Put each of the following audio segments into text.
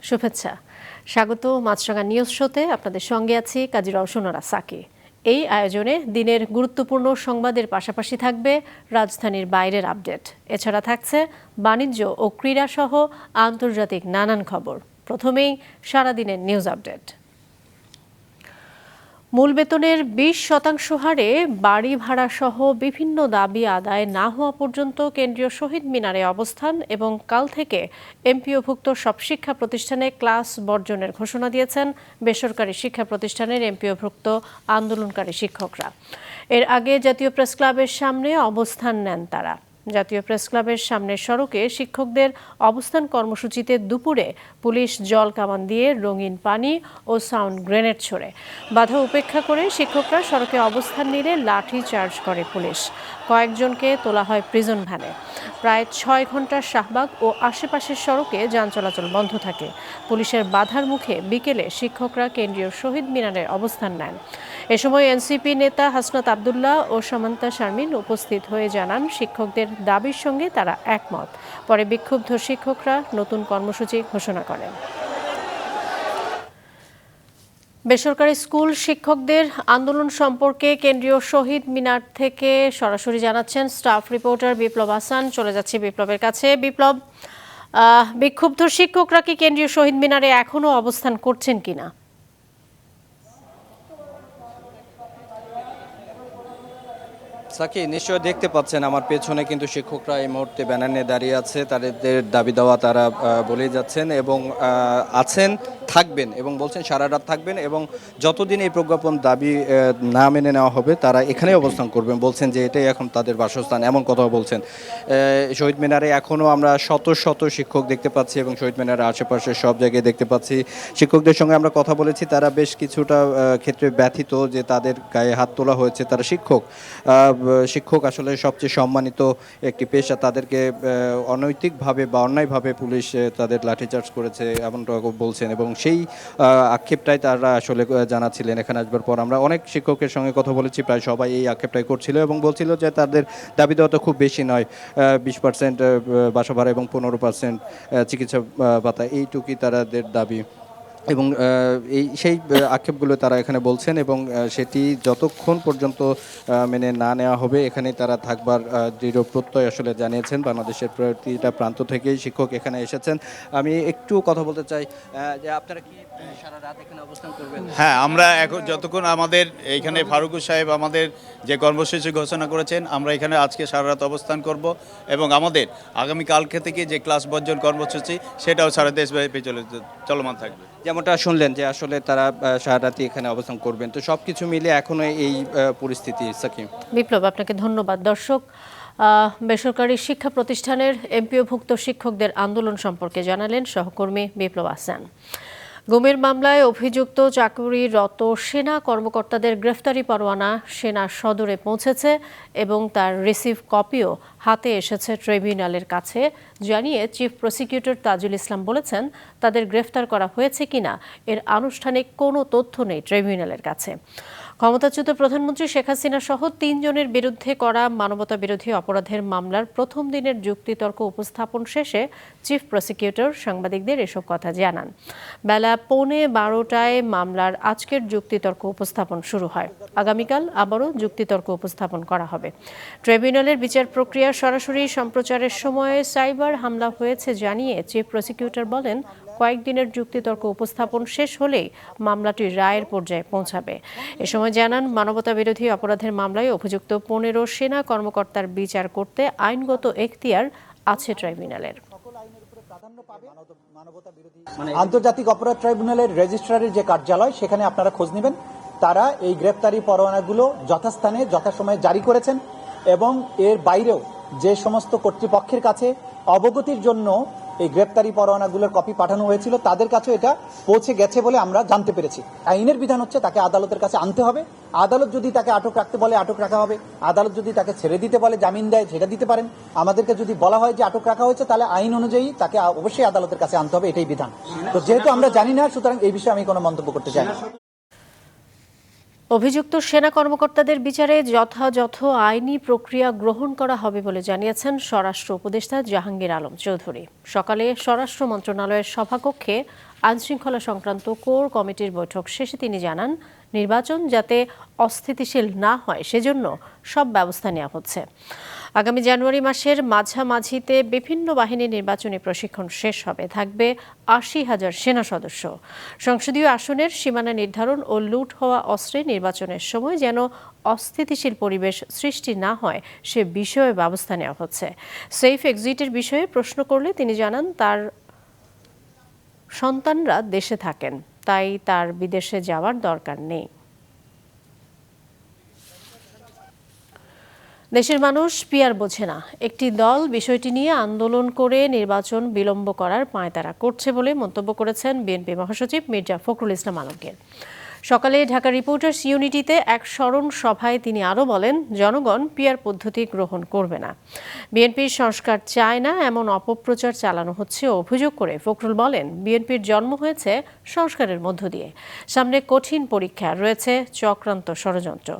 শুভেচ্ছা, স্বাগত মাছরাঙা নিউজ শোতে। আপনাদের সঙ্গে আছি কাজী রওশনারা সাকি। এই আয়োজনে দিনের গুরুত্বপূর্ণ সংবাদের পাশাপাশি থাকবে রাজধানীর বাইরের আপডেট। এছাড়া থাকছে বাণিজ্য ও ক্রীড়া সহ আন্তর্জাতিক নানান খবর। প্রথমেই সারাদিনের নিউজ আপডেট। মূল বেতনের 20% হারে বাড়ি ভাড়া সহ বিভিন্ন দাবি আদায় না হওয়া পর্যন্ত কেন্দ্রীয় শহীদ মিনারে অবস্থান এবং কাল থেকে এমপিওভুক্ত সব শিক্ষা প্রতিষ্ঠানে ক্লাস বর্জনের ঘোষণা দিয়েছেন বেসরকারি শিক্ষা প্রতিষ্ঠানের এমপিওভুক্ত আন্দোলনকারী শিক্ষকরা। এর আগে জাতীয় প্রেস ক্লাবের সামনে অবস্থান নেন তারা। জাতীয় প্রেস ক্লাবের সামনের সড়কে শিক্ষকদের অবস্থান কর্মসূচিতে দুপুরে পুলিশ জল কামান দিয়ে রঙিন পানি ও সাউন্ড গ্রেনেড ছোড়ে। বাধা উপেক্ষা করে শিক্ষকরা সড়কে অবস্থান নিলে লাঠি চার্জ করে পুলিশ। কয়েকজনকে তোলা হয় প্রিজন ভ্যানে। প্রায় 6 ঘন্টা শাহবাগ ও আশেপাশের সড়কে যান চলাচল বন্ধ থাকে। পুলিশের বাধার মুখে বিকেলে শিক্ষকরা কেন্দ্রীয় শহীদ মিনারে অবস্থান নেন। এ সময় এনসিপি নেতা হাসনাত আবদুল্লাহ ও সামান্তা শারমিন উপস্থিত হয়ে জানান শিক্ষকদের দাবির সঙ্গে তারা একমত। পরে বিক্ষুব্ধ শিক্ষকরা নতুন কর্মসূচি ঘোষণা করেন। বেসরকারি স্কুল শিক্ষকদের আন্দোলন সম্পর্কে কেন্দ্রীয় শহীদ মিনার থেকে সরাসরি জানাচ্ছেন স্টাফ রিপোর্টার বিপ্লব হাসান। চলে যাচ্ছে বিপ্লবের কাছে। বিপ্লব, বিক্ষুব্ধ শিক্ষকরা কি কেন্দ্রীয় শহীদ মিনারে এখনো অবস্থান করছেন কিনা? সাকি, নিশ্চয় দেখতে পাচ্ছেন আমার পেছনে কিন্তু শিক্ষকরা এই মুহূর্তে ব্যানার নিয়ে দাঁড়িয়ে আছে। তাদের দাবি দেওয়া তারা বলেই যাচ্ছেন এবং আছেন, থাকবেন এবং বলছেন সারা রাত থাকবেন এবং যতদিন এই প্রজ্ঞাপন দাবি না মেনে নেওয়া হবে তারা এখানেই অবস্থান করবেন। বলছেন যে এটাই এখন তাদের বাসস্থান, এমন কথা বলছেন। শহীদ মিনারে এখনও আমরা শত শত শিক্ষক দেখতে পাচ্ছি এবং শহীদ মিনারের আশেপাশে সব জায়গায় দেখতে পাচ্ছি। শিক্ষকদের সঙ্গে আমরা কথা বলেছি, তারা বেশ কিছুটা ক্ষেত্রে ব্যথিত যে তাদের গায়ে হাত তোলা হয়েছে। তারা শিক্ষক আসলে সবচেয়ে সম্মানিত একটি পেশা, তাদেরকে অনৈতিকভাবে বা অন্যায়ভাবে পুলিশ তাদের লাঠিচার্জ করেছে এমনটা বলছেন এবং সেই আক্ষেপটাই তারা আসলে জানাচ্ছিলেন। এখানে আসবার পর আমরা অনেক শিক্ষকের সঙ্গে কথা বলেছি, প্রায় সবাই এই আক্ষেপটাই করছিল এবং বলছিল যে তাদের দাবি দেওয়া তো খুব বেশি নয়, 20% বাসা ভাড়া এবং 15% চিকিৎসা ভাতা, এইটুকুই তাদের দাবি এবং সেই আক্ষেপগুলো তারা এখানে বলছেন এবং সেটি যতক্ষণ পর্যন্ত মেনে না নেওয়া হবে এখানেই তারা থাকবার দৃঢ় প্রত্যয় আসলে জানিয়েছেন। বাংলাদেশের প্রতিটা প্রান্ত থেকেই শিক্ষক এখানে এসেছেন। আমি একটু কথা বলতে চাই যে আপনারা কি সারা রাত এখানে অবস্থান করবেন? হ্যাঁ, আমরা এখন যতক্ষণ আমাদের এইখানে ফারুকুর সাহেব আমাদের যে কর্মসূচি ঘোষণা করেছেন, আমরা এখানে আজকে সারা রাত অবস্থান করব এবং আমাদের আগামীকালকে থেকে যে ক্লাস বর্জন কর্মসূচি সেটাও সারা দেশব্যাপী চলমান থাকবে। যেমনটা শুনলেন যে আসলে তারা সারা রাতি এখানে অবস্থান করবেন। তো সবকিছু মিলে এখনো এই পরিস্থিতি। সাকিব, বিপ্লব, আপনাকে ধন্যবাদ। দর্শক, বেসরকারি শিক্ষা প্রতিষ্ঠানের এমপিওভুক্ত শিক্ষকদের আন্দোলন সম্পর্কে জানালেন সহকর্মী বিপ্লব হাসান। গুমের মামলায় অভিযুক্ত চাকুরিরত সেনা কর্মকর্তাদের গ্রেফতারি পরোয়ানা সেনা সদরে পৌঁছেছে এবং তার রিসিভ কপিও হাতে এসেছে ট্রাইব্যুনালের কাছে জানিয়ে চিফ প্রসিকিউটর তাজুল ইসলাম বলেছেন, তাদের গ্রেফতার করা হয়েছে কিনা এর আনুষ্ঠানিক কোনো তথ্য নেই ট্রাইব্যুনালের কাছে। ক্ষমতাচ্যুত প্রধানমন্ত্রী শেখ হাসিনা সহ 3 জনের বিরুদ্ধে করা মানবতা বিরোধী অপরাধের মামলার প্রথম দিনের যুক্তিতর্ক উপস্থাপন শেষে চিফ প্রসিকিউটর সাংবাদিকদের এসব কথা জানান। বেলা 11:15টায় মামলার আজকের যুক্তিতর্ক উপস্থাপন শুরু হয়। আগামীকাল আবারও যুক্তিতর্ক উপস্থাপন করা হবে। ট্রাইব্যুনালের বিচার প্রক্রিয়া সরাসরি সম্প্রচারের সময়ে সাইবার হামলা হয়েছে জানিয়ে চিফ প্রসিকিউটর বলেন, কয়েকদিনের যুক্তিতর্ক উপস্থাপন শেষ হলেই মামলাটি রায়ের পর্যায়ে পৌঁছাবে। এ সময় জানান, মানবতা বিরোধী অপরাধের মামলায় অভিযুক্ত 15 সেনা কর্মকর্তার বিচার করতে আইনগত এখতিয়ার আছে ট্রাইব্যুনালের। আন্তর্জাতিক অপরাধ ট্রাইব্যুনালের রেজিস্ট্রারের যে কার্যালয়, সেখানে আপনারা খোঁজ নেবেন। তারা এই গ্রেফতারি পরোয়ানাগুলো যথাস্থানে যথাসময়ে জারি করেছেন এবং এর বাইরেও যে সমস্ত কর্তৃপক্ষের কাছে অবগতির জন্য এই গ্রেপ্তারি পরোয়ানাগুলোর কপি পাঠানো হয়েছিল তাদের কাছে এটা পৌঁছে গেছে বলে আমরা জানতে পেরেছি। আইনের বিধান হচ্ছে তাকে আদালতের কাছে আনতে হবে। আদালত যদি তাকে আটক রাখতে বলে আটক রাখা হবে। আদালত যদি তাকে ছেড়ে দিতে বলে, জামিন দেয়, ছেড়ে দিতে পারেন। আমাদেরকে যদি বলা হয় যে আটক রাখা হয়েছে, তাহলে আইন অনুযায়ী তাকে অবশ্যই আদালতের কাছে আনতে হবে, এটাই বিধান। তো যেহেতু আমরা জানি না, সুতরাং এই বিষয়ে আমি কোনো মন্তব্য করতে চাই না। অভিযুক্ত সেনা কর্মকর্তাদের বিচারে যথাযথ আইনি প্রক্রিয়া গ্রহণ করা হবে বলে জানিয়েছেন স্বরাষ্ট্র উপদেষ্টা জাহাঙ্গীর আলম চৌধুরী। সকালে স্বরাষ্ট্র মন্ত্রণালয়ের সভাকক্ষে আইনশৃঙ্খলা সংক্রান্ত কোর কমিটির বৈঠক শেষে তিনি জানান, নির্বাচন যাতে অস্থিতিশীল না হয় সেজন্য সব ব্যবস্থা নেওয়া হচ্ছে। আগামী জানুয়ারি মাসের মাঝামাঝিতে বিভিন্ন বাহিনীর নির্বাচনী প্রশিক্ষণ শেষ হবে। থাকবে ৮০,০০০ সেনা সদস্য। সংসদীয় আসনের সীমানা নির্ধারণ ও লুট হওয়া অস্ত্রে নির্বাচনের সময় যেন অস্থিতিশীল পরিবেশ সৃষ্টি না হয় সে বিষয়ে ব্যবস্থা নেওয়া হচ্ছে। সেফ এক্সিটের বিষয়ে প্রশ্ন করলে তিনি জানান, তার সন্তানরা দেশে থাকেন, তাই তার বিদেশে যাওয়ার দরকার নেই। দেশের মানুষ পিয়ার বোঝে না। একটি দল বিষয়টি নিয়ে আন্দোলন করে নির্বাচন বিলম্ব করার পাঁয়তারা করছে বলে মন্তব্য করেছেন বিএনপি মহাসচিব মির্জা ফখরুল ইসলাম আলমগীর। সকালে ঢাকা রিপোর্টার্স ইউনিটিতে এক স্মরণ সভায় তিনি আরও বলেন, জনগণ পিয়ার পদ্ধতি গ্রহণ করবে না। বিএনপির সংস্কার চায় না এমন অপপ্রচার চালানো হচ্ছে অভিযোগ করে ফখরুল বলেন, বিএনপির জন্ম হয়েছে সংস্কারের মধ্য দিয়ে। সামনে কঠিন পরীক্ষা, রয়েছে চক্রান্ত ষড়যন্ত্র,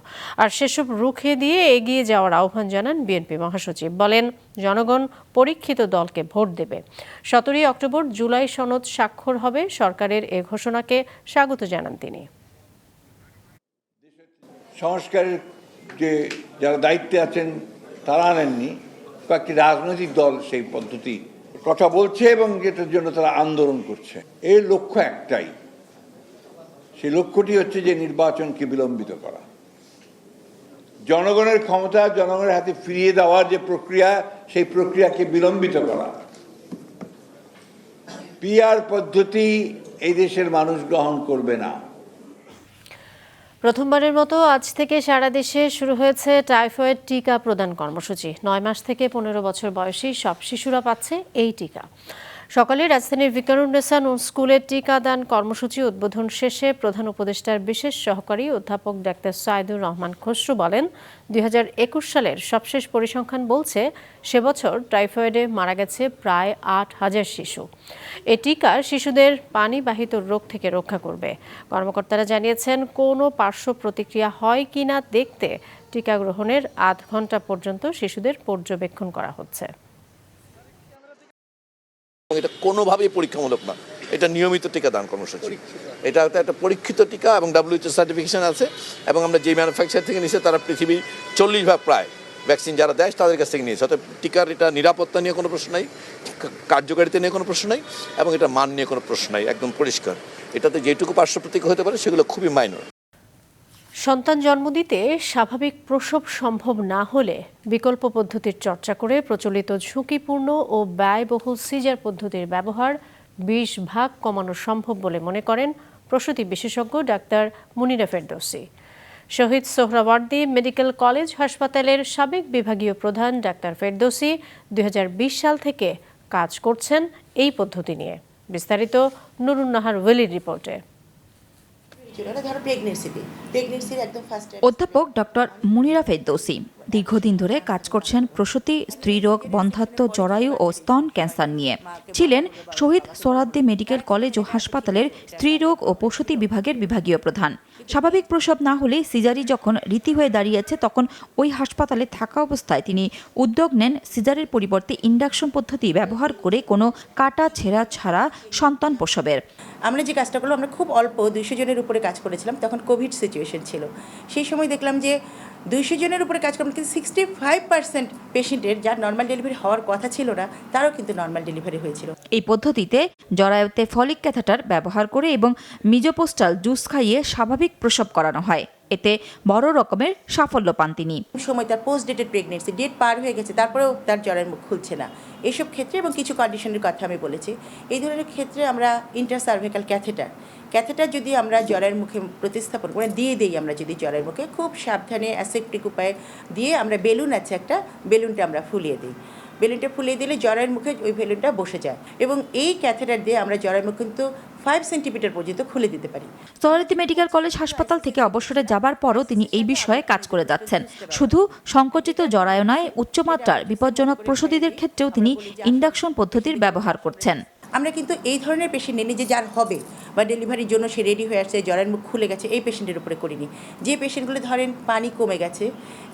আর সেসব রুখে দিয়ে এগিয়ে যাওয়ার আহ্বান জানান বিএনপি মহাসচিব। বলেন, জনগণ পরীক্ষিত দলকে ভোট দেবে। ১৭ অক্টোবর জুলাই সনদ স্বাক্ষর হবে। সরকারের এ ঘোষণাকে স্বাগত জানান তিনি। সংস্কারের যে যারা দায়িত্বে আছেন তারা আনেননি, কয়েকটি রাজনৈতিক দল সেই পদ্ধতি কথা বলছে এবং যেটার জন্য তারা আন্দোলন করছে। এর লক্ষ্য একটাই, সেই লক্ষ্যটি হচ্ছে যে নির্বাচনকে বিলম্বিত করা, জনগণের ক্ষমতা জনগণের হাতে ফিরিয়ে দেওয়ার যে প্রক্রিয়া, সেই প্রক্রিয়াকে বিলম্বিত করা। পিআর পদ্ধতি এই দেশের মানুষ গ্রহণ করবে না। প্রথমবারের মতো আজ থেকে সারা দেশে শুরু হয়েছে টাইফয়েড টিকা প্রদান কর্মসূচি। ৯ মাস থেকে ১৫ বছর বয়সী সব শিশুরা পাচ্ছে এই টিকা। সকালে রাজধানীর ভিকারুন্নেসা নূন স্কুলের টিকাদান কর্মসূচি উদ্বোধন শেষে প্রধান উপদেষ্টার বিশেষ সহকারী অধ্যাপক ডাক্তার সাইদুর রহমান খসরু বলেন, ২০২১ সালের সবশেষ পরিসংখ্যান বলছে সে বছর টাইফয়েডে মারা গেছে প্রায় ৮,০০০ শিশু। এ টিকা শিশুদের পানিবাহিত রোগ থেকে রক্ষা করবে। কর্মকর্তারা জানিয়েছেন, কোনো পার্শ্ব প্রতিক্রিয়া হয় কিনা দেখতে টিকা গ্রহণের আধ ঘন্টা পর্যন্ত শিশুদের পর্যবেক্ষণ করা হচ্ছে। এটা কোনোভাবেই পরীক্ষামূলক না, এটা নিয়মিত টিকাদান কর্মসূচি। এটা একটা পরীক্ষিত টিকা এবং WHO সার্টিফিকেশন আছে, এবং আমরা যে ম্যানুফ্যাকচার থেকে নিয়েছি তারা পৃথিবীর 40% প্রায় ভ্যাকসিন যারা দেয় তাদের কাছ থেকে নিয়েছে। অর্থাৎ টিকার এটা নিরাপত্তা নিয়ে কোনো প্রশ্ন নাই, কার্যকারিতা নিয়ে কোনো প্রশ্ন নাই, এবং এটা মান নিয়ে কোনো প্রশ্ন নাই, একদম পরিষ্কার। এটাতে যেটুকু পার্শ্ব প্রতিক্রিয়া হতে পারে সেগুলো খুবই মাইনর। সন্তান জন্ম দিতে স্বাভাবিক প্রসব সম্ভব না হলে বিকল্প পদ্ধতির চর্চা করে প্রচলিত ঝুঁকিপূর্ণ ও ব্যয়বহুল সিজার পদ্ধতির ব্যবহার ২০ ভাগ কমানো সম্ভব বলে মনে করেন প্রসূতি বিশেষজ্ঞ ডাক্তার মুনিরা ফেরদৌসী। শহীদ সোহরাওয়ার্দী মেডিকেল কলেজ হাসপাতালের সাবেক বিভাগীয় প্রধান ডাক্তার ফেরদৌসী ২০২০ সাল থেকে কাজ করছেন এই পদ্ধতি নিয়ে। বিস্তারিত নুরুন্নাহার ওয়েলির রিপোর্টে। অধ্যাপক ডক্টর মুনিরা ফেরদৌসী দীর্ঘদিন ধরে কাজ করছেন প্রসূতি, স্ত্রীরোগ, বন্ধ্যাত্ব, জরায়ু ও স্তন ক্যান্সার নিয়ে। ছিলেন শহীদ সোহরাওয়ার্দী মেডিকেল কলেজ ও হাসপাতালের স্ত্রীরোগ ও প্রসূতি বিভাগের বিভাগীয় প্রধান। স্বাভাবিক প্রসব না হলে সিজারি যখন রীতি হয়ে দাঁড়িয়েছে, তখন ওই হাসপাতালে থাকা অবস্থায় তিনি উদ্যোগ নেন সিজারের পরিবর্তে ইন্ডাকশন পদ্ধতি ব্যবহার করে কোনো কাটা ছেঁড়া ছাড়া সন্তান প্রসবের। আমরা যে কাজটা করলাম, আমরা খুব অল্প 200 জনের উপরে কাজ করেছিলাম। তখন কোভিড সিচুয়েশন ছিল। সেই সময় দেখলাম যে 200 জনের উপরে কাজ করলাম, কিন্তু 65% পেশেন্টের যার নর্মাল ডেলিভারি হওয়ার কথা ছিল না, তারও কিন্তু নর্মাল ডেলিভারি হয়েছিল। এই পদ্ধতিতে জরায়ুতে ফলিক ক্যাথেটার ব্যবহার করে এবং মিজোপোস্টাল জুস খাইয়ে স্বাভাবিক প্রসব করানো হয়। এতে বড় রকমের সাফল্য পান তিনি। সময় তার পোস্ট ডেটেড প্রেগনেন্সি, ডেট পার হয়ে গেছে, তারপরেও তার জরায়ুর মুখ খুলছে না। এসব ক্ষেত্রে এবং কিছু কন্ডিশনের কথা আমি বলেছি, এই ধরনের ক্ষেত্রে আমরা ইন্টারসার্ভিক্যাল ক্যাথেটার যদি আমরা জরায়ুর মুখে প্রতিস্থাপন করে দিয়ে দিই, আমরা যদি জরায়ুর মুখে খুব সাবধানে অ্যাসেপ্টিক উপায়ে দিয়ে আমরা বেলুন আছে একটা, বেলুনটা আমরা ফুলিয়ে দিই। বেলুনটা ফুলিয়ে দিলে জরায়ুর মুখে ওই বেলুনটা বসে যায়, এবং এই ক্যাথেটার দিয়ে আমরা জরায়ুর মুখ কিন্তু 5 সেন্টিমিটার পর্যন্ত খুলে দিতে পারি। সোহরাওয়ার্দী মেডিকেল কলেজ হাসপাতাল থেকে অবসরে যাবার পরও তিনি এই বিষয়ে কাজ করে যাচ্ছেন। শুধু সংকুচিত জরায়ু নয়, উচ্চমাত্রার বিপজ্জনক প্রসূতিদের ক্ষেত্রেও তিনি ইন্ডাকশন পদ্ধতির ব্যবহার করছেন। আমরা কিন্তু এই ধরনের পেশেন্ট নেই যে যার হবে বা ডেলিভারির জন্য সে রেডি হয়ে আসছে, জ্বরের মুখ খুলে গেছে, এই পেশেন্টের উপরে করিনি। যে পেশেন্টগুলো ধরেন পানি কমে গেছে,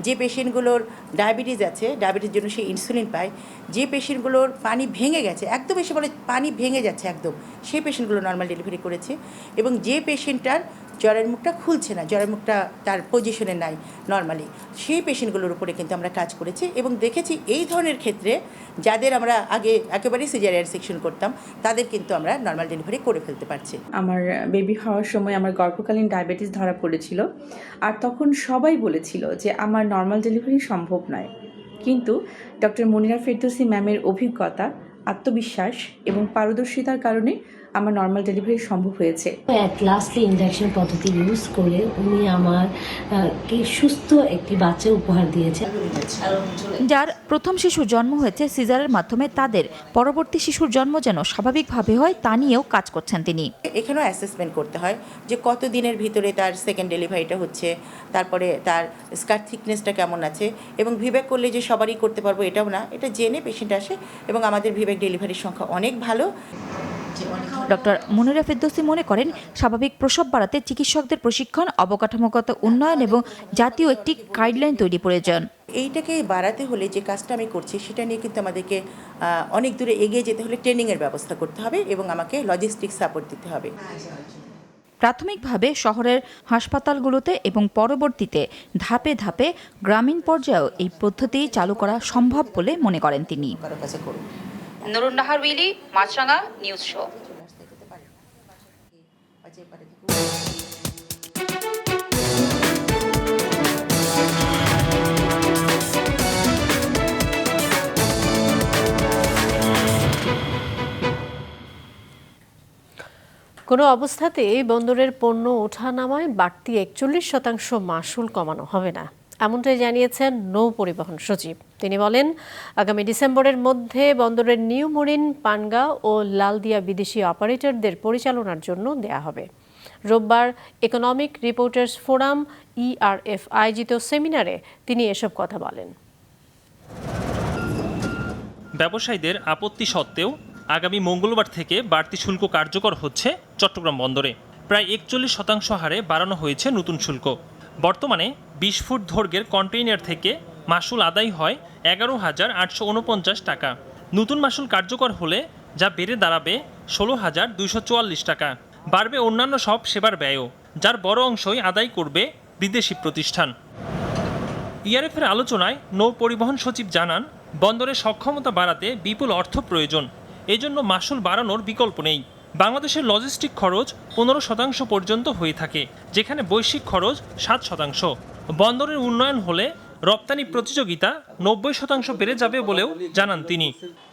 যে পেশেন্টগুলোর ডায়াবেটিস আছে, ডায়াবেটিসের জন্য সে ইনসুলিন পায়, যে পেশেন্টগুলোর পানি ভেঙে গেছে, একদম এসে বলে পানি ভেঙে যাচ্ছে একদম, সেই পেশেন্টগুলো নর্মাল ডেলিভারি করেছে। এবং যে পেশেন্টটার জ্বরের মুখটা খুলছে না, জ্বরের মুখটা তার পজিশনে নাই নর্মালি, সেই পেশেন্টগুলোর উপরে কিন্তু আমরা কাজ করেছি এবং দেখেছি এই ধরনের ক্ষেত্রে যাদের আমরা আগে একেবারেই সিজারিয়ান সেকশন করতাম তাদের কিন্তু আমরা নর্মাল ডেলিভারি করে ফেলতে পারছি। আমার বেবি হওয়ার সময় আমার গর্ভকালীন ডায়াবেটিস ধরা পড়েছিল, আর তখন সবাই বলেছিল যে আমার নর্মাল ডেলিভারি সম্ভব নয়, কিন্তু ডক্টর মনিরা ফেরদৌসী ম্যামের অভিজ্ঞতা, আত্মবিশ্বাস এবং পারদর্শিতার কারণে আমার নর্মাল ডেলিভারি সম্ভব হয়েছে। অ্যাট লাস্টলি ইন্ডাকশন পদ্ধতি ইউজ করে উনি আমাকে সুস্থ একটি বাচ্চা উপহার দিয়েছে। যার প্রথম শিশুর জন্ম হয়েছে সিজারের মাধ্যমে, তাদের পরবর্তী শিশুর জন্ম যেন স্বাভাবিকভাবে হয় তা নিয়েও কাজ করছেন তিনি। এখানেও অ্যাসেসমেন্ট করতে হয় যে কত দিনের ভিতরে তার সেকেন্ড ডেলিভারিটা হচ্ছে, তারপরে তার স্কার্ট থিকনেসটা কেমন আছে, এবং ভিবেক করলে যে সবারই করতে পারবো এটাও না, এটা জেনে পেশেন্ট আসে এবং আমাদের ভিবেক ডেলিভারির সংখ্যা অনেক ভালো। ডক্টর মনিরা ফেরদৌসী মনে করেন, স্বাভাবিক প্রসব বাড়াতে চিকিৎসকদের প্রশিক্ষণ, অবকাঠামোগত উন্নয়ন এবং জাতীয় একটি গাইডলাইন তৈরি প্রয়োজন। এইটাকে বাড়াতে হলে যে কাজটা আমি করছি সেটা নিয়ে কিন্তু আমাদেরকে অনেক দূরে এগিয়ে যেতে হলে ট্রেনিংয়ের ব্যবস্থা করতে হবে এবং আমাকে লজিস্টিক সাপোর্ট দিতে হবে। প্রাথমিকভাবে শহরের হাসপাতালগুলোতে এবং পরবর্তীতে ধাপে ধাপে গ্রামীণ পর্যায়েও এই পদ্ধতি চালু করা সম্ভব বলে মনে করেন তিনি। নুরুন নাহার উইলি, মাছরাঙা নিউজ শো। কোনো অবস্থাতেই বন্দরের পণ্য ওঠানামায় বাড়তি 41% মাশুল কমানো হবে না, এমনটাই জানিয়েছেন নৌ পরিবহন সচিব। তিনি বলেন, আগামী ডিসেম্বরের মধ্যে বন্দরের নিউ মরিন, পানগাঁও ও লালদিয়া বিদেশি অপারেটরদের পরিচালনার জন্য দেয়া হবে। রোববার ইকোনমিক রিপোর্টার্স ফোরাম ERF আয়োজিত সেমিনারে তিনি এসব কথা বলেন। ব্যবসায়ীদের আপত্তি সত্ত্বেও আগামী মঙ্গলবার থেকে বাড়তি শুল্ক কার্যকর হচ্ছে চট্টগ্রাম বন্দরে। প্রায় 41% হারে বাড়ানো হয়েছে নতুন শুল্ক। বর্তমানে 20 ফুট দৈর্ঘ্যের কন্টেইনার থেকে মাশুল আদায় হয় 11,849 টাকা। নতুন মাশুল কার্যকর হলে যা বেড়ে দাঁড়াবে 16,244 টাকা। বাড়বে অন্যান্য সব সেবার ব্যয়ও, যার বড় অংশই আদায় করবে বিদেশি প্রতিষ্ঠান। ERF-এর আলোচনায় নৌ পরিবহন সচিব জানান, বন্দরের সক্ষমতা বাড়াতে বিপুল অর্থ প্রয়োজন, এজন্য মাশুল বাড়ানোর বিকল্প নেই। বাংলাদেশের লজিস্টিক খরচ 15% পর্যন্ত হয়ে থাকে, যেখানে বৈশ্বিক খরচ 7%। বন্দরের উন্নয়ন হলে রপ্তানি প্রতিযোগিতা 90% বেড়ে যাবে বলেও জানান তিনি।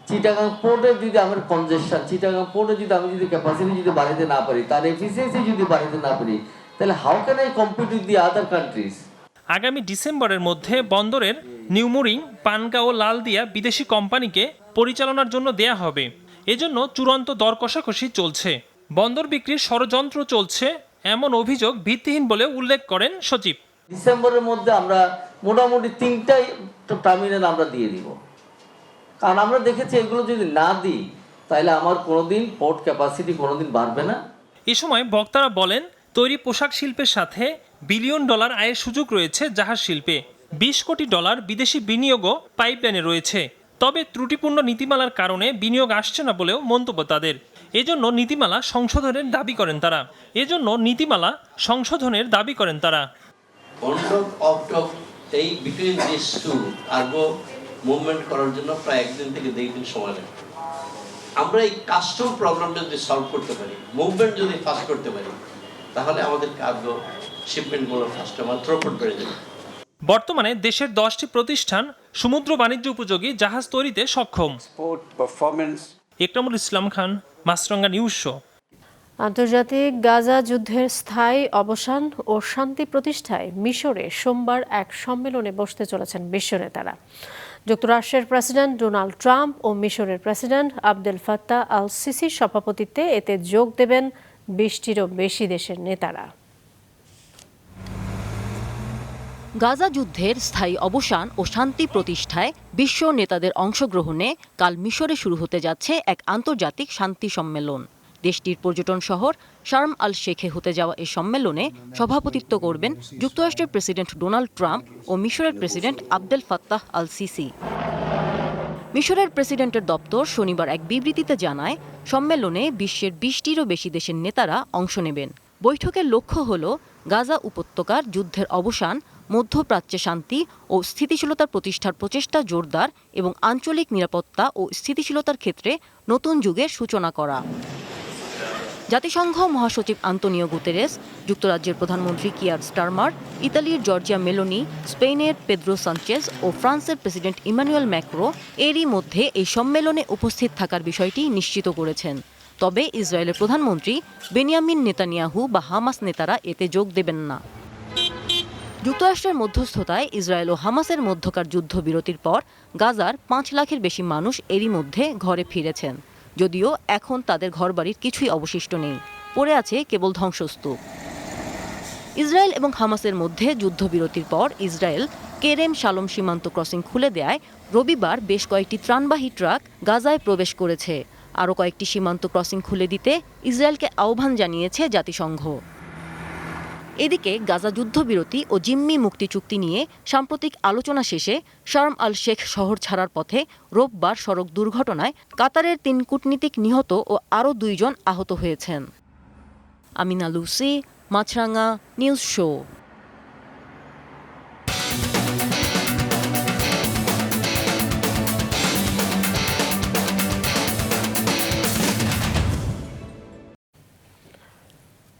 চিটাগাং পোর্টে যদি আমার কনজেশন, চিটাগাং পোর্টে যদি আমি ক্যাপাসিটি যদি বাড়াতে না পারি, তার এফিসিয়েন্সি যদি বাড়াতে না পারি, তাহলে how can I compete with the other countries. আগামী ডিসেম্বরের মধ্যে বন্দরের নিউ মরিন, পানগাঁও ও লালদিয়া বিদেশি কোম্পানিকে পরিচালনার জন্য দেয়া হবে। এজন্য চূড়ান্ত দর কষাকষি চলছে। বন্দর বিক্রির ষড়যন্ত্র চলছে এমন অভিযোগ ভিত্তিহীন বলে উল্লেখ করেন সচিব। ডিসেম্বরের মধ্যে আমরা মোটামুটি 3টা টার্মিনাল আমরা দিয়ে দিব, কারণ আমরা দেখেছি এগুলো যদি না দিই তাহলে আমার কোনোদিন পোর্ট ক্যাপাসিটি কোনোদিন বাড়বে না। এ সময় বক্তারা বলেন, তৈরি পোশাক শিল্পের সাথে $1 বিলিয়ন আয়ের সুযোগ রয়েছে জাহাজ শিল্পে। $20 কোটি বিদেশি বিনিয়োগও পাইপলাইনে রয়েছে। তবে ত্রুটিপূর্ণ নীতিমালার কারণে বিনিয়োগ আসছে না বলেও মন্তব্য তাদের। এজন্য নীতিমালা সংশোধনের দাবি করেন তারা। এই between this two cargo movement করার জন্য প্রায় 1 দিন থেকে 2 দিন সময় লাগে। আমরা এই কাস্টম প্রবলেমটা যদি সলভ করতে পারি, মুভমেন্ট যদি ফাস্ট করতে পারি, তাহলে আমাদের কার্গো শিপমেন্টগুলো ফাস্ট আমার থ্রুপুট বেড়ে যাবে। বর্তমানে দেশের 10টি প্রতিষ্ঠান সমুদ্র বাণিজ্য উপযোগী জাহাজ তৈরিতে সক্ষম। ইকরামুল ইসলাম খান, মাছরাঙা নিউজ শো। আন্তর্জাতিক গাজা যুদ্ধের স্থায়ী অবসান ও শান্তি প্রতিষ্ঠায় মিশরে সোমবার এক সম্মেলনে বসতে চলেছেন বিশ্ব নেতারা। যুক্তরাষ্ট্রের প্রেসিডেন্ট ডোনাল্ড ট্রাম্প ও মিশরের প্রেসিডেন্ট আবদেল ফাত্তাহ আল সিসির সভাপতিত্বে এতে যোগ দেবেন 20টিরও বেশি দেশের নেতারা। গাজা যুদ্ধের স্থায়ী অবসান ও শান্তি প্রতিষ্ঠায় বিশ্ব নেতাদের অংশগ্রহণে কাল মিশরে শুরু হতে যাচ্ছে এক আন্তর্জাতিক শান্তি সম্মেলন। দেশটির পর্যটন শহর শার্ম আল শেখে হতে যাওয়া এই সম্মেলনে সভাপতিত্ব করবেন যুক্তরাষ্ট্রের প্রেসিডেন্ট ডোনাল্ড ট্রাম্প ও মিশরের president Abdel Fattah al CC. মিশরের প্রেসিডেন্টের দপ্তর শনিবার এক বিবৃতিতে জানায়, সম্মেলনে বিশ্বের 20টিরও বেশি দেশের নেতারা অংশ নেবেন। বৈঠকের লক্ষ্য হল গাজা উপত্যকার যুদ্ধের অবসান, মধ্যপ্রাচ্যে শান্তি ও স্থিতিশীলতার প্রতিষ্ঠার প্রচেষ্টা জোরদার এবং আঞ্চলিক নিরাপত্তা ও স্থিতিশীলতার ক্ষেত্রে নতুন যুগের সূচনা করা। জাতিসংঘ মহাসচিব আন্তোনিও গুতেরেস, যুক্তরাজ্যের প্রধানমন্ত্রী কিয়ার স্টারমার, ইতালির জর্জিয়া মেলোনি, স্পেনের পেদ্রো সানচেজ ও ফ্রান্সের প্রেসিডেন্ট ইমানুয়েল ম্যাক্রো এরই মধ্যে এই সম্মেলনে উপস্থিত থাকার বিষয়টি নিশ্চিত করেছেন। তবে ইসরায়েলের প্রধানমন্ত্রী বেনিয়ামিন নেতানিয়াহু বা হামাস নেতারা এতে যোগ দেবেন না। যুক্তরাষ্ট্রের মধ্যস্থতায় ইসরায়েল ও হামাসের মধ্যকার যুদ্ধবিরতির পর গাজার 5 লাখের বেশি মানুষ এরই মধ্যে ঘরে ফিরেছেন, যদিও এখন তাদের ঘরবাড়ির কিছুই অবশিষ্ট নেই, পড়ে আছে কেবল ধ্বংসস্তূপ। ইসরায়েল এবং হামাসের মধ্যে যুদ্ধবিরতির পর ইসরায়েল কেরেম শালম সীমান্ত ক্রসিং খুলে দেয় রবিবার বেশ কয়েকটি ত্রাণবাহী ট্রাক গাজায় প্রবেশ করেছে। আরও কয়েকটি সীমান্ত ক্রসিং খুলে দিতে ইসরায়েলকে আহ্বান জানিয়েছে জাতিসংঘ। এদিকে গাজা যুদ্ধবিরতি ও জিম্মি মুক্তি চুক্তি নিয়ে সাম্প্রতিক আলোচনা শেষে শার্ম আল শেখ শহর ছাড়ার পথে রোববার সড়ক দুর্ঘটনায় কাতারের 3 কূটনীতিক নিহত ও আরও 2 জন আহত হয়েছেন। আমিনা লুসি, মাছরাঙা নিউজ শো।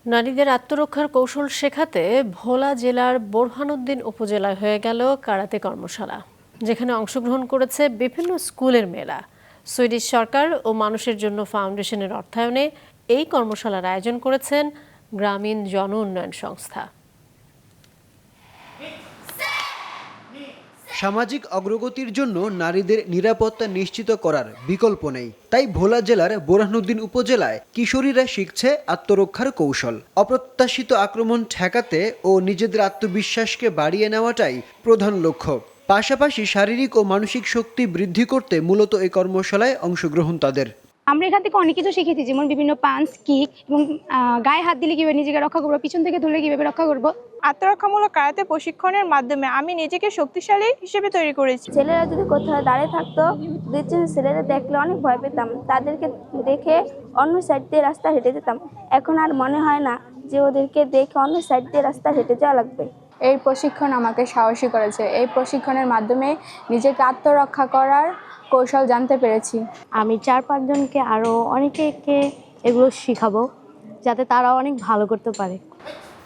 নারীদের আত্মরক্ষার কৌশল শেখাতে ভোলা জেলার বোরহানুদ্দিন উপজেলায় হয়ে গেল কারাতে কর্মশালা, যেখানে অংশগ্রহণ করেছে বিভিন্ন স্কুলের মেয়েরা। সুইডিশ সরকার ও মানুষের জন্য ফাউন্ডেশনের অর্থায়নে এই কর্মশালার আয়োজন করেছেন গ্রামীণ জন উন্নয়ন সংস্থা। সামাজিক অগ্রগতির জন্য নারীদের নিরাপত্তা নিশ্চিত করার বিকল্প নেই। তাই ভোলা জেলার বোরহানুদ্দিন উপজেলায় কিশোরীরা শিখছে আত্মরক্ষার কৌশল। অপ্রত্যাশিত আক্রমণ ঠেকাতে ও নিজেদের আত্মবিশ্বাসকে বাড়িয়ে নেওয়াটাই প্রধান লক্ষ্য। পাশাপাশি শারীরিক ও মানসিক শক্তি বৃদ্ধি করতে মূলত এই কর্মশালায় অংশগ্রহণ তাদের। আমরা এখান থেকে অনেক কিছু শিখেছি, যেমন বিভিন্ন পাঞ্চ, কিক এবং গায়ে হাত দিলে কিভাবে নিজেকে রক্ষা করবো, পিছন থেকে ধরলে কিভাবে রক্ষা করবো। আত্মরক্ষামূলক কারাতে প্রশিক্ষণের মাধ্যমে আমি নিজেকে শক্তিশালী হিসেবে তৈরি করেছি। ছেলেরা যদি কোথাও দাঁড়িয়ে থাকতো, 2-3 ছেলেরা দেখলে অনেক ভয় পেতাম, তাদেরকে দেখে অন্য সাইড দিয়ে রাস্তা হেঁটে যেতাম। এখন আর মনে হয় না যে ওদেরকে দেখে অন্য সাইড দিয়ে রাস্তা হেঁটে যাওয়া লাগবে। এই প্রশিক্ষণ আমাকে সাহসী করেছে। এই প্রশিক্ষণের মাধ্যমে নিজেকে আত্মরক্ষা করার কৌশল জানতে পেরেছি। আমি 4-5 জনকে আরও অনেকে এগুলো শিখাবো, যাতে তারা অনেক ভালো করতে পারে।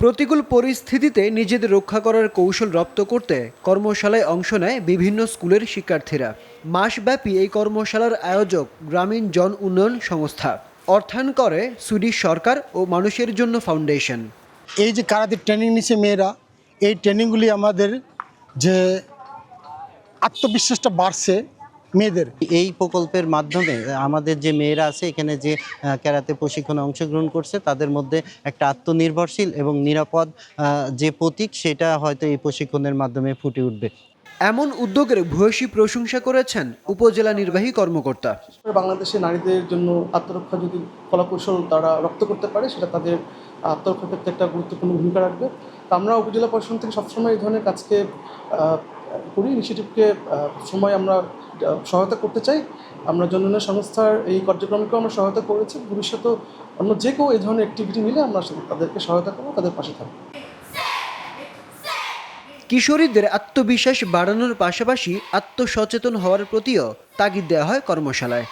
প্রতিকূল পরিস্থিতিতে নিজেদের রক্ষা করার কৌশল রপ্ত করতে কর্মশালায় অংশ নেয় বিভিন্ন স্কুলের শিক্ষার্থীরা। মাসব্যাপী এই কর্মশালার আয়োজক গ্রামীণ জন উন্নয়ন সংস্থা, অর্থায়ন করে সুইডিশ সরকার ও মানুষের জন্য ফাউন্ডেশন। এই যে কারাতে ট্রেনিং নিচ্ছে মেয়েরা, এই ট্রেনিংগুলি আমাদের যে আত্মবিশ্বাসটা বাড়ছে মেয়েদের। এই প্রকল্পের মাধ্যমে আমাদের যে মেয়েরা আছে এখানে যে ক্যারাতে প্রশিক্ষণে অংশগ্রহণ করছে, তাদের মধ্যে একটা আত্মনির্ভরশীল এবং নিরাপদ যে প্রতীক, সেটা হয়তো এই প্রশিক্ষণের মাধ্যমে ফুটে উঠবে। এমন উদ্যোগের ভূয়সী প্রশংসা করেছেন উপজেলা নির্বাহী কর্মকর্তা। বাংলাদেশে নারীদের জন্য আত্মরক্ষা যদি কলাকৌশল তারা রপ্ত করতে পারে, সেটা তাদের আত্মরক্ষার ক্ষেত্রে একটা গুরুত্বপূর্ণ ভূমিকা রাখবে। তা আমরা উপজেলা প্রশাসন থেকে সবসময় এই ধরনের কাজকে করি, ইনিশিয়েটিভকে সময় আমরা সহায়তা করতে চাই। আমরা জন উন্নয়ন সংস্থার এই কার্যক্রমকেও আমরা সহায়তা করেছি। ভবিষ্যতেও অন্য যে কেউ এই ধরনের অ্যাক্টিভিটি নিলে আমরা তাদেরকে সহায়তা করবো, তাদের পাশে থাকবো। কিশোরীদের আত্মবিশ্বাস বাড়ানোর পাশাপাশি আত্মসচেতন হওয়ার প্রতিও তাগিদ দেওয়া হয় কর্মশালায়।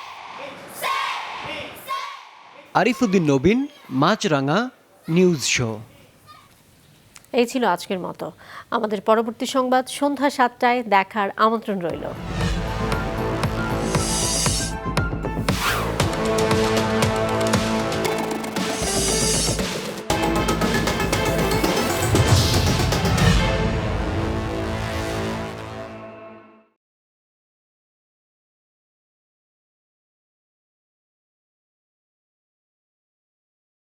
আরিফুদ্দিন নবীন, মাছরাঙা নিউজ শো। এই ছিল আজকের মতো। আমাদের পরবর্তী সংবাদ সন্ধ্যা 7টায় দেখার আমন্ত্রণ রইল।